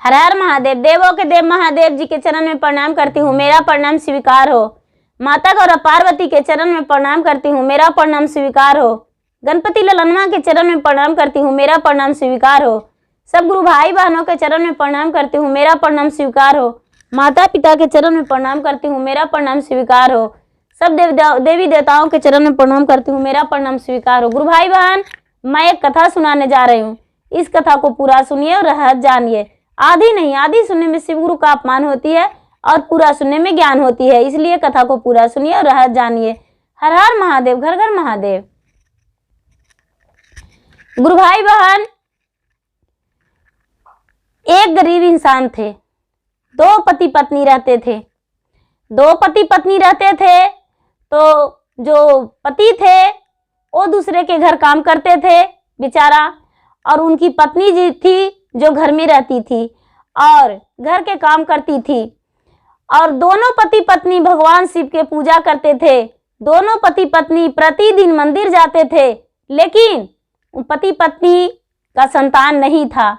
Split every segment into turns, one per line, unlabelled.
हर हर महादेव। देवों के देव महादेव जी के चरण में प्रणाम करती हूँ, मेरा प्रणाम स्वीकार हो। माता गौरा पार्वती के चरण में प्रणाम करती हूँ, मेरा प्रणाम स्वीकार हो। गणपति ललनमा के चरण में प्रणाम करती हूँ, मेरा प्रणाम स्वीकार हो। सब गुरु भाई बहनों के चरण में प्रणाम करती हूँ, मेरा प्रणाम स्वीकार हो। माता पिता के चरण में प्रणाम करती हूँ, मेरा प्रणाम स्वीकार हो। सब देवी देवताओं के चरण में प्रणाम करती हूँ, मेरा प्रणाम स्वीकार हो। गुरु भाई बहन, मैं एक कथा सुनाने जा रही हूँ, इस कथा को पूरा सुनिए और रहस्य जानिए। आधी नहीं, आधी सुनने में शिव गुरु का अपमान होती है और पूरा सुनने में ज्ञान होती है, इसलिए कथा को पूरा सुनिए और रहस्य जानिए। हर हर महादेव, घर घर महादेव। गुरु भाई बहन, एक गरीब इंसान थे, दो पति पत्नी रहते थे। दो पति पत्नी रहते थे तो जो पति थे वो दूसरे के घर काम करते थे बेचारा, और उनकी पत्नी जी थी जो घर में रहती थी और घर के काम करती थी। और दोनों पति पत्नी भगवान शिव के पूजा करते थे। दोनों पति पत्नी प्रतिदिन मंदिर जाते थे, लेकिन पति पत्नी का संतान नहीं था।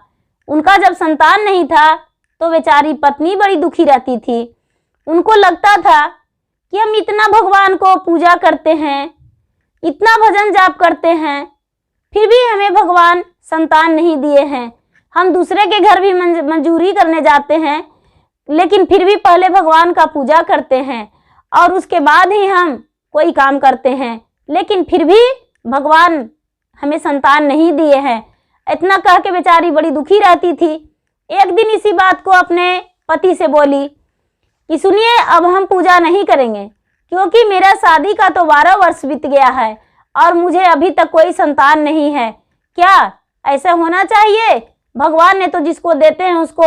उनका जब संतान नहीं था तो बेचारी पत्नी बड़ी दुखी रहती थी। उनको लगता था कि हम इतना भगवान को पूजा करते हैं, इतना भजन जाप करते हैं, फिर भी हमें भगवान संतान नहीं दिए हैं। हम दूसरे के घर भी मंजूरी करने जाते हैं, लेकिन फिर भी पहले भगवान का पूजा करते हैं और उसके बाद ही हम कोई काम करते हैं, लेकिन फिर भी भगवान हमें संतान नहीं दिए हैं। इतना कह के बेचारी बड़ी दुखी रहती थी। एक दिन इसी बात को अपने पति से बोली कि सुनिए, अब हम पूजा नहीं करेंगे, क्योंकि मेरा शादी का तो 12 वर्ष बीत गया है और मुझे अभी तक कोई संतान नहीं है। क्या ऐसा होना चाहिए? भगवान ने तो जिसको देते हैं उसको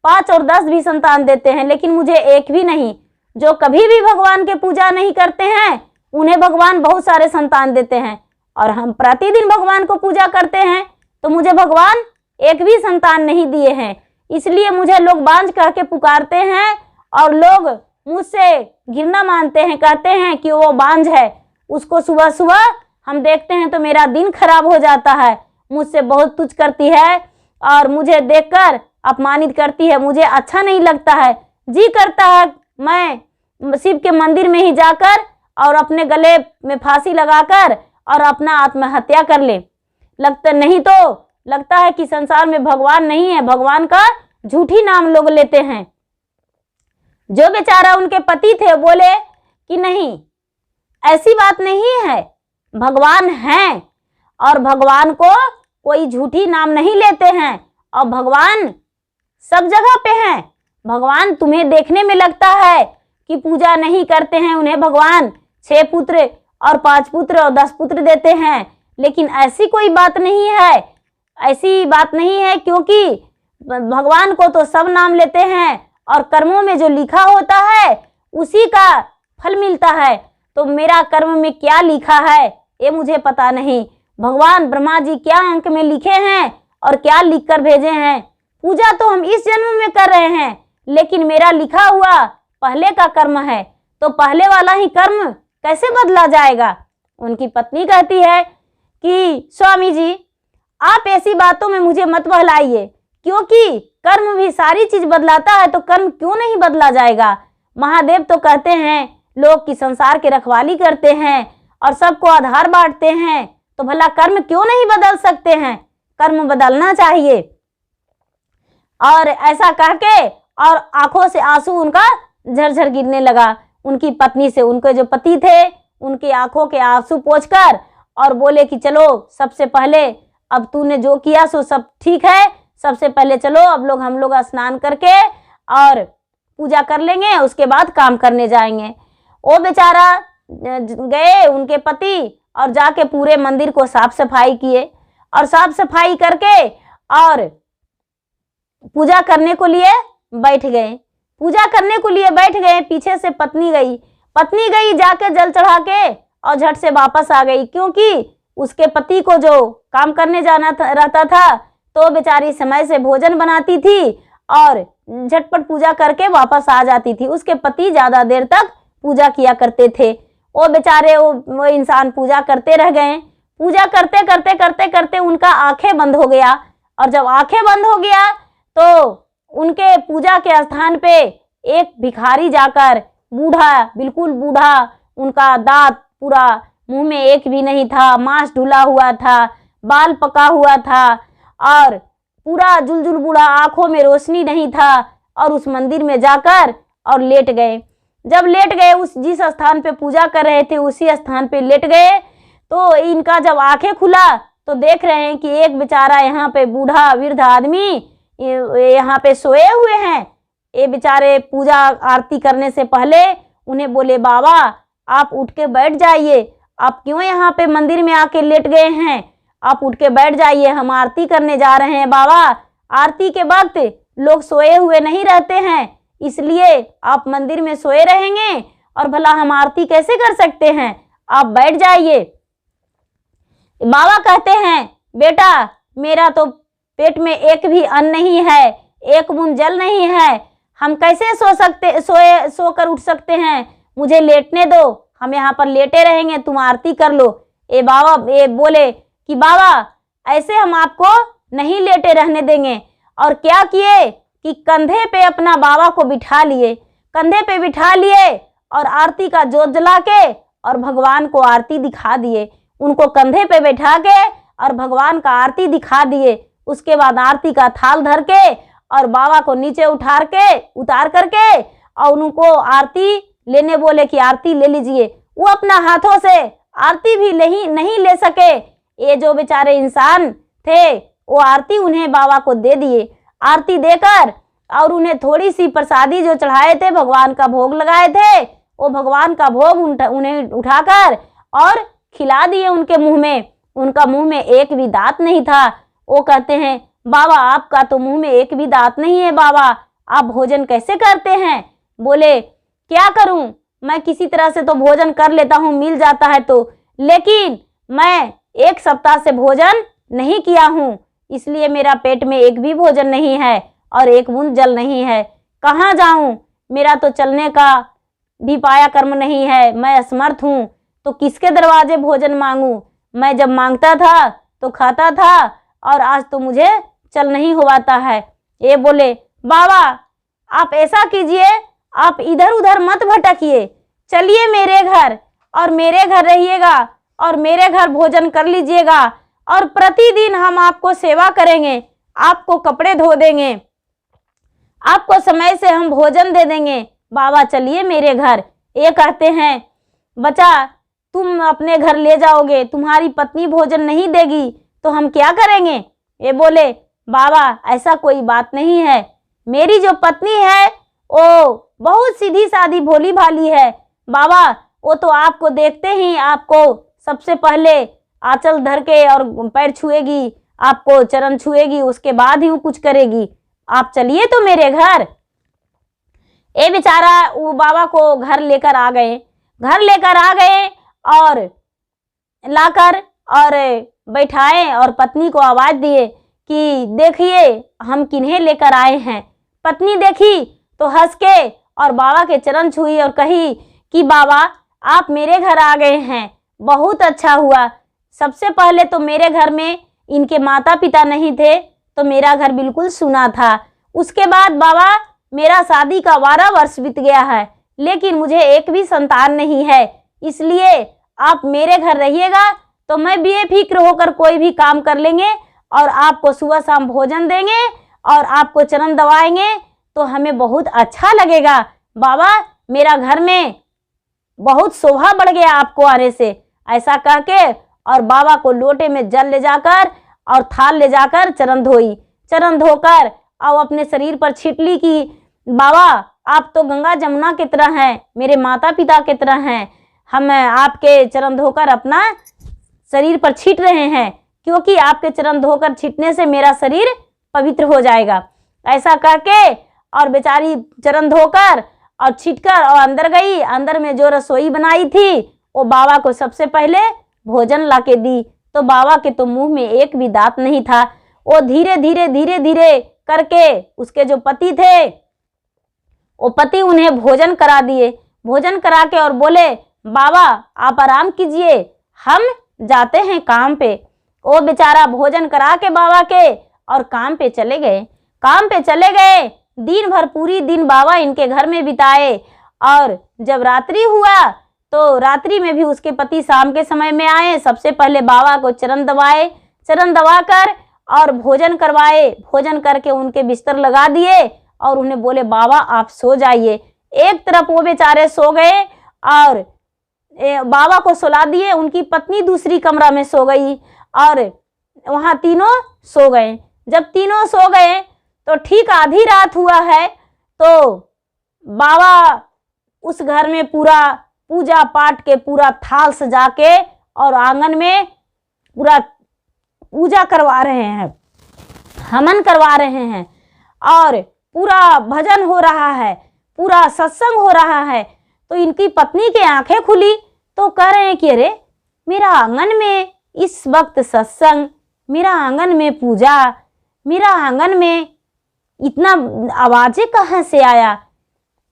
5 और 10 भी संतान देते हैं, लेकिन मुझे एक भी नहीं। जो कभी भी भगवान के पूजा नहीं करते हैं उन्हें भगवान बहुत सारे संतान देते हैं, और हम प्रतिदिन भगवान को पूजा करते हैं तो मुझे भगवान एक भी संतान नहीं दिए हैं। इसलिए मुझे लोग बांझ कह के पुकारते हैं और लोग मुझसे घृणा मानते हैं, कहते हैं कि वो बांझ है। उसको सुबह सुबह हम देखते हैं तो मेरा दिन खराब हो जाता है। मुझसे बहुत तुच्छ करती है और मुझे देखकर अपमानित करती है, मुझे अच्छा नहीं लगता है। जी करता है मैं शिव के मंदिर में ही जाकर और अपने गले में फांसी लगाकर और अपना आत्महत्या कर ले। लगता है कि संसार में भगवान नहीं है, भगवान का झूठी नाम लोग लेते हैं। जो बेचारा उनके पति थे बोले कि नहीं, ऐसी बात नहीं है, भगवान हैं और भगवान को कोई झूठी नाम नहीं लेते हैं और भगवान सब जगह पे हैं। भगवान तुम्हें देखने में लगता है कि पूजा नहीं करते हैं, उन्हें भगवान 6 पुत्र और 5 पुत्र और 10 पुत्र देते हैं, लेकिन ऐसी कोई बात नहीं है। ऐसी बात नहीं है, क्योंकि भगवान को तो सब नाम लेते हैं और कर्मों में जो लिखा होता है उसी का फल मिलता है। तो मेरा कर्म में क्या लिखा है ये मुझे पता नहीं। भगवान ब्रह्मा जी क्या अंक में लिखे हैं और क्या लिख कर भेजे हैं। पूजा तो हम इस जन्म में कर रहे हैं, लेकिन मेरा लिखा हुआ पहले का कर्म है, तो पहले वाला ही कर्म कैसे बदला जाएगा। उनकी पत्नी कहती है कि स्वामी जी, आप ऐसी बातों में मुझे मत बहलाइए, क्योंकि कर्म भी सारी चीज बदलाता है, तो कर्म क्यों नहीं बदला जाएगा। महादेव तो कहते हैं लोग की संसार के रखवाली करते हैं और सबको आधार बांटते हैं, तो भला कर्म क्यों नहीं बदल सकते हैं। कर्म बदलना चाहिए। और ऐसा कह के और आंखों से आंसू उनका झरझर गिरने लगा। उनकी पत्नी से उनके जो पति थे उनकी आंखों के आंसू पोंछकर और बोले कि चलो, सबसे पहले अब तूने जो किया सो सब ठीक है, सबसे पहले चलो अब हम लोग स्नान करके और पूजा कर लेंगे, उसके बाद काम करने जाएंगे। वो बेचारा गए उनके पति और जाके पूरे मंदिर को साफ सफाई किए और साफ सफाई करके और पूजा करने को लिए बैठ गए। पूजा करने को लिए बैठ गए, पीछे से पत्नी गई जाके जल चढ़ा के और झट से वापस आ गई, क्योंकि उसके पति को जो काम करने जाना रहता था तो बेचारी समय से भोजन बनाती थी और झटपट पूजा करके वापस आ जाती थी। उसके पति ज्यादा देर तक पूजा किया करते थे। वो बेचारे वो इंसान पूजा करते रह गए। पूजा करते करते करते करते उनका आंखें बंद हो गया, और जब आंखें बंद हो गया तो उनके पूजा के स्थान पे एक भिखारी जाकर, बूढ़ा, बिल्कुल बूढ़ा, उनका दांत पूरा मुंह में एक भी नहीं था, मांस ढुला हुआ था, बाल पका हुआ था और पूरा जुलजुल बूढ़ा, आंखों में रोशनी नहीं था, और उस मंदिर में जाकर और लेट गए। जब लेट गए, उस जिस स्थान पे पूजा कर रहे थे उसी स्थान पे लेट गए, तो इनका जब आंखें खुला तो देख रहे हैं कि एक बेचारा यहाँ पे बूढ़ा वृद्ध आदमी यहाँ पे सोए हुए हैं। ये बेचारे पूजा आरती करने से पहले उन्हें बोले, बाबा आप उठ के बैठ जाइए, आप क्यों यहाँ पे मंदिर में आके लेट गए हैं, आप उठ के बैठ जाइए, हम आरती करने जा रहे हैं बाबा। आरती के वक्त लोग सोए हुए नहीं रहते हैं, इसलिए आप मंदिर में सोए रहेंगे और भला हम आरती कैसे कर सकते हैं, आप बैठ जाइए। बाबा कहते हैं, बेटा मेरा तो पेट में एक भी अन्न नहीं है, एक बूंद जल नहीं है, हम कैसे सोकर उठ सकते हैं, मुझे लेटने दो, हम यहाँ पर लेटे रहेंगे, तुम आरती कर लो। ये बोले कि बाबा ऐसे हम आपको नहीं लेटे रहने देंगे। और क्या किए कि कंधे पे अपना बाबा को बिठा लिए, कंधे पे बिठा लिए और आरती का जोत जला के और भगवान को आरती दिखा दिए। उनको कंधे पे बैठा के और भगवान का आरती दिखा दिए। उसके बाद आरती का थाल धर के और बाबा को नीचे उतार करके और उनको आरती लेने बोले कि आरती ले लीजिए। वो अपना हाथों से आरती भी नहीं ले सके। ये जो बेचारे इंसान थे वो आरती उन्हें बाबा को दे दिए। आरती देकर और उन्हें थोड़ी सी प्रसादी जो चढ़ाए थे, भगवान का भोग लगाए थे, वो भगवान का भोग उन्हें उठाकर और खिला दिए उनके मुंह में। उनका मुंह में एक भी दांत नहीं था। वो कहते हैं, बाबा आपका तो मुंह में एक भी दांत नहीं है, बाबा आप भोजन कैसे करते हैं? बोले, क्या करूं, मैं किसी तरह से तो भोजन कर लेता हूं, मिल जाता है तो, लेकिन मैं 1 सप्ताह से भोजन नहीं किया हूं, इसलिए मेरा पेट में एक भी भोजन नहीं है और एक बूंद जल नहीं है। कहाँ जाऊं, मेरा तो चलने का भी पाया कर्म नहीं है, मैं असमर्थ हूं, तो किसके दरवाजे भोजन मांगूं? मैं जब मांगता था तो खाता था और आज तो मुझे चल नहीं होता है। ये बोले, बाबा आप ऐसा कीजिए, आप इधर उधर मत भटकिए, चलिए मेरे घर और मेरे घर रहिएगा और मेरे घर भोजन कर लीजिएगा और प्रतिदिन हम आपको सेवा करेंगे, आपको कपड़े धो देंगे, आपको समय से हम भोजन दे देंगे। बाबा चलिए मेरे घर। ये कहते हैं, बच्चा तुम अपने घर ले जाओगे, तुम्हारी पत्नी भोजन नहीं देगी तो हम क्या करेंगे? ये बोले, बाबा ऐसा कोई बात नहीं है, मेरी जो पत्नी है वो बहुत सीधी सादी भोली भाली है। बाबा वो तो आपको देखते ही आपको सबसे पहले आंचल धर के और पैर छुएगी, आपको चरण छुएगी, उसके बाद ही वो कुछ करेगी। आप चलिए तो मेरे घर। ये बेचारा वो बाबा को घर लेकर आ गए और लाकर और बैठाए और पत्नी को आवाज दिए कि देखिए हम किन्हें लेकर आए हैं। पत्नी देखी तो हंस के और बाबा के चरण छुई और कही कि बाबा आप मेरे घर आ गए हैं, बहुत अच्छा हुआ। सबसे पहले तो मेरे घर में इनके माता पिता नहीं थे तो मेरा घर बिल्कुल सूना था। उसके बाद बाबा मेरा शादी का 12 वर्ष बीत गया है, लेकिन मुझे एक भी संतान नहीं है, इसलिए आप मेरे घर रहिएगा तो मैं बेफिक्र होकर कोई भी काम कर लेंगे और आपको सुबह शाम भोजन देंगे और आपको चरण दबाएंगे तो हमें बहुत अच्छा लगेगा। बाबा मेरा घर में बहुत शोभा बढ़ गया आपको आने से। ऐसा कह के और बाबा को लोटे में जल ले जाकर और थाल ले जाकर चरण धोकर और अपने शरीर पर छिटली कि बाबा आप तो गंगा जमुना की तरह हैं, मेरे माता पिता की तरह हैं, हम आपके चरण धोकर अपना शरीर पर छीट रहे हैं, क्योंकि आपके चरण धोकर छीटने से मेरा शरीर पवित्र हो जाएगा। ऐसा कह के और बेचारी चरण धोकर और छीटकर और अंदर गई। अंदर में जो रसोई बनाई थी वो बाबा को सबसे पहले भोजन लाके दी, तो बाबा के तो मुंह में एक भी दांत नहीं था। वो धीरे धीरे करके उसके जो पति थे वो पति उन्हें भोजन करा दिए। भोजन करा के और बोले, बाबा आप आराम कीजिए, हम जाते हैं काम पे। वो बेचारा भोजन करा के बाबा के और काम पे चले गए। दिन भर पूरी दिन बाबा इनके घर में बिताए। और जब रात्रि हुआ तो रात्रि में भी उसके पति शाम के समय में आए। सबसे पहले बाबा को चरण दबाए, चरण दबाकर और भोजन करवाए। भोजन करके उनके बिस्तर लगा दिए और उन्हें बोले बाबा आप सो जाइए। एक तरफ वो बेचारे सो गए और बाबा को सुला दिए। उनकी पत्नी दूसरी कमरा में सो गई और वहाँ तीनों सो गए। जब तीनों सो गए तो ठीक आधी रात हुआ है तो बाबा उस घर में पूरा पूजा पाठ के पूरा थाल सजा के और आंगन में पूरा पूजा करवा रहे हैं, हवन करवा रहे हैं और पूरा भजन हो रहा है, पूरा सत्संग हो रहा है। तो इनकी पत्नी की आंखें खुली तो कह रहे हैं कि अरे मेरा आंगन में इस वक्त सत्संग, मेरा आंगन में पूजा, मेरा आंगन में इतना आवाजें कहाँ से आया।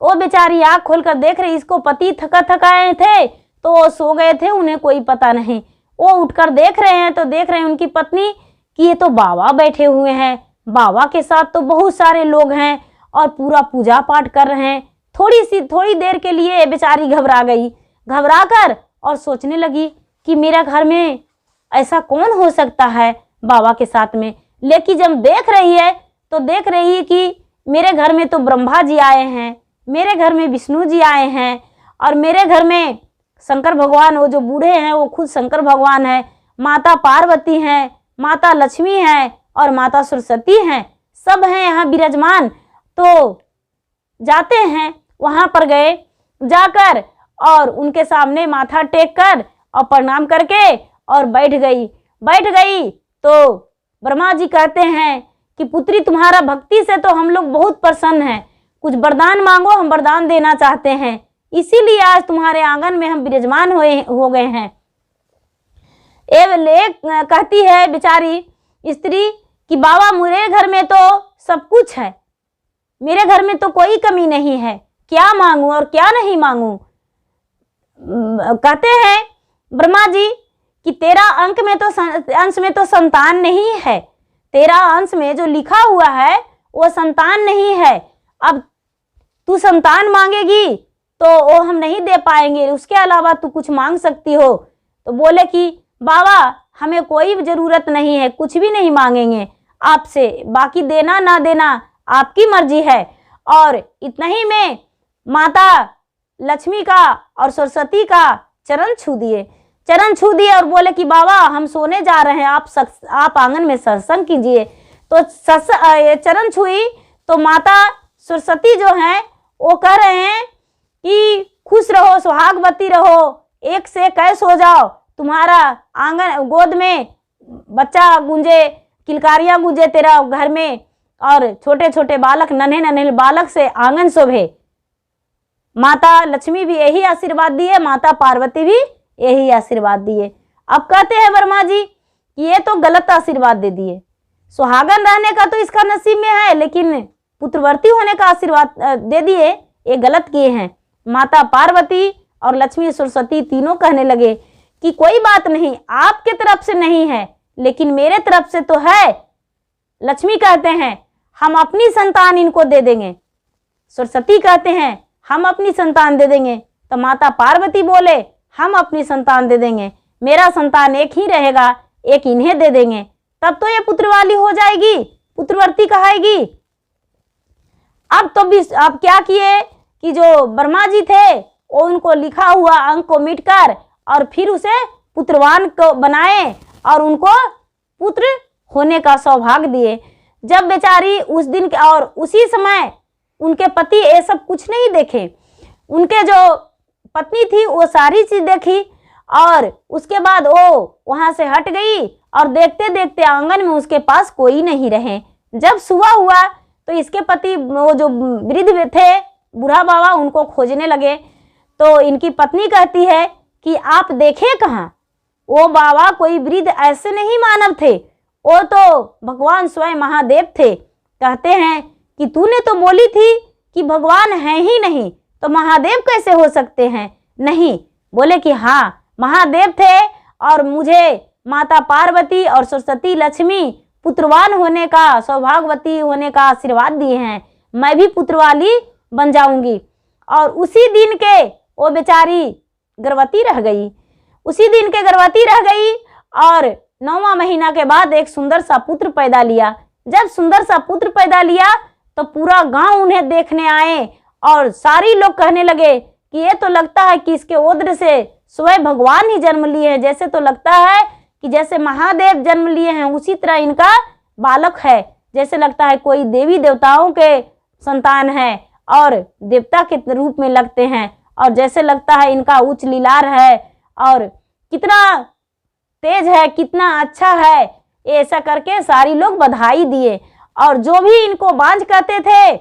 वो बेचारी आँख खोलकर देख रही, इसको पति थका थकाए थे तो वो सो गए थे, उन्हें कोई पता नहीं। वो उठकर देख रहे हैं तो देख रहे हैं उनकी पत्नी कि ये तो बाबा बैठे हुए हैं, बाबा के साथ तो बहुत सारे लोग हैं और पूरा पूजा पाठ कर रहे हैं। थोड़ी देर के लिए बेचारी घबरा गई, घबरा कर और सोचने लगी कि मेरा घर में ऐसा कौन हो सकता है बाबा के साथ में। लेकिन जब देख रही है तो देख रही है कि मेरे घर में तो ब्रह्मा जी आए हैं, मेरे घर में विष्णु जी आए हैं और मेरे घर में शंकर भगवान, वो जो बूढ़े हैं वो खुद शंकर भगवान है, माता पार्वती हैं, माता लक्ष्मी हैं और माता सरस्वती हैं, सब हैं यहाँ विराजमान। तो जाते हैं, वहाँ पर गए, जाकर और उनके सामने माथा टेक कर और प्रणाम करके और बैठ गई तो ब्रह्मा जी कहते हैं कि पुत्री तुम्हारा भक्ति से तो हम लोग बहुत प्रसन्न हैं, कुछ वरदान मांगो, हम वरदान देना चाहते हैं, इसीलिए आज तुम्हारे आंगन में हम विराजमान हो गए हैं। एक कहती है बेचारी स्त्री कि बाबा मेरे घर में तो सब कुछ है, मेरे घर में तो कोई कमी नहीं है, क्या मांगूं और क्या नहीं मांगूं। कहते हैं ब्रह्मा जी कि तेरा अंश में तो संतान नहीं है, तेरा अंश में जो लिखा हुआ है वो संतान नहीं है। अब तू संतान मांगेगी तो वो हम नहीं दे पाएंगे, उसके अलावा तू कुछ मांग सकती हो। तो बोले कि बाबा हमें कोई जरूरत नहीं है, कुछ भी नहीं मांगेंगे आपसे, बाकी देना ना देना आपकी मर्जी है। और इतना ही में माता लक्ष्मी का और सरस्वती का चरण छू दिए और बोले कि बाबा हम सोने जा रहे हैं, आप आंगन में सत्संग कीजिए। तो चरण छुई तो माता सरस्वती जो हैं वो कह रहे हैं कि खुश रहो, सुहागवती रहो, एक से एक सो जाओ, तुम्हारा आंगन गोद में बच्चा गूंजे, किलकारियां गूंजे तेरा घर में और छोटे छोटे बालक, नन्हे बालक से आंगन शोभे। माता लक्ष्मी भी यही आशीर्वाद दिए, माता पार्वती भी यही आशीर्वाद दिए। अब कहते हैं ब्रह्मा जी कि ये तो गलत आशीर्वाद दे दिए, सुहागन रहने का तो इसका नसीब में है लेकिन पुत्रवर्ती होने का आशीर्वाद दे दिए, ये गलत किए हैं। माता पार्वती और लक्ष्मी सरस्वती तीनों कहने लगे कि कोई बात नहीं, आपके तरफ से नहीं है लेकिन मेरे तरफ से तो है। लक्ष्मी कहते हैं हम अपनी संतान इनको दे देंगे, सरस्वती कहते हैं हम अपनी संतान दे देंगे। तो माता पार्वती बोले हम अपनी संतान दे देंगे, मेरा संतान एक ही रहेगा, एक इन्हें दे देंगे, तब तो ये पुत्रवाली हो जाएगी, पुत्रवर्ती कहाएगी। अब क्या किए कि जो ब्रह्मा जी थे वो उनको लिखा हुआ अंक को मिटकर और फिर उसे पुत्रवान को बनाए और उनको पुत्र होने का सौभाग्य दिए। जब बेचारी उस दिन और उसी समय उनके पति ये सब कुछ नहीं देखे, उनके जो पत्नी थी वो सारी चीज देखी और उसके बाद वो वहां से हट गई और देखते देखते आंगन में उसके पास कोई नहीं रहे। जब सुबह हुआ तो इसके पति वो जो वृद्ध थे, बूढ़ा बाबा, उनको खोजने लगे। तो इनकी पत्नी कहती है कि आप देखे कहाँ, वो बाबा कोई वृद्ध ऐसे नहीं मानव थे, वो तो भगवान स्वयं महादेव थे। कहते हैं कि तूने तो बोली थी कि भगवान है ही नहीं, तो महादेव कैसे हो सकते हैं। नहीं, बोले कि हाँ महादेव थे और मुझे माता पार्वती और सरस्वती लक्ष्मी पुत्रवान होने का, सौभाग्यवती होने का आशीर्वाद दिए हैं। मैं भी पुत्रवाली बन जाऊंगी। और उसी दिन के वो बेचारी गर्भवती रह गई, उसी दिन के गर्भवती रह गई और 9वां महीना के बाद एक सुंदर सा पुत्र पैदा लिया। जब सुंदर सा पुत्र पैदा लिया तो पूरा गांव उन्हें देखने आए और सारी लोग कहने लगे कि ये तो लगता है कि इसके उदर से स्वयं भगवान ही जन्म लिए हैं, जैसे तो लगता है कि जैसे महादेव जन्म लिए हैं उसी तरह इनका बालक है, जैसे लगता है कोई देवी देवताओं के संतान है और देवता के रूप में लगते हैं, और जैसे लगता है इनका उच्च लीलार है और कितना तेज है, कितना अच्छा है। ऐसा करके सारी लोग बधाई दिए। और जो भी इनको बांझ कहते थे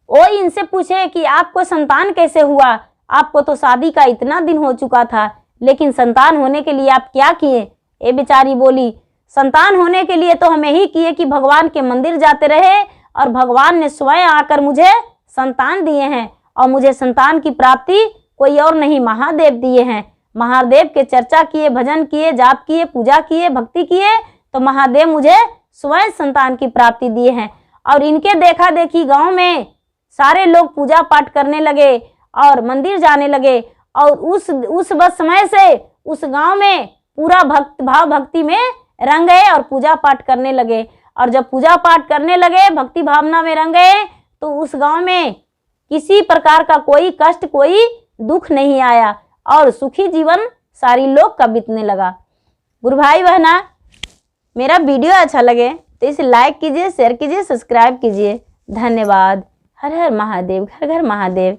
वो इनसे पूछे कि आपको संतान कैसे हुआ, आपको तो शादी का इतना दिन हो चुका था, लेकिन संतान होने के लिए आप क्या किए। ये बेचारी बोली, संतान होने के लिए तो हम यही किए कि भगवान के मंदिर जाते रहे और भगवान ने स्वयं आकर मुझे संतान दिए हैं, और मुझे संतान की प्राप्ति कोई और नहीं महादेव दिए हैं। महादेव के चर्चा किए, भजन किए, जाप किए, पूजा किए, भक्ति किए तो महादेव मुझे स्वयं संतान की प्राप्ति दिए हैं। और इनके देखा देखी गांव में सारे लोग पूजा पाठ करने लगे और मंदिर जाने लगे, और उस बस समय से उस गांव में पूरा भक्ति में रंग गए और पूजा पाठ करने लगे। और जब पूजा पाठ करने लगे, भक्ति भावना में रंग गए, तो उस गांव में किसी प्रकार का कोई कष्ट, कोई दुख नहीं आया और सुखी जीवन सारी लोग का बीतने लगा। गुरु भाई बहना, मेरा वीडियो अच्छा लगे तो इसे लाइक कीजिए, शेयर कीजिए, सब्सक्राइब कीजिए। धन्यवाद। हर हर महादेव, घर घर महादेव।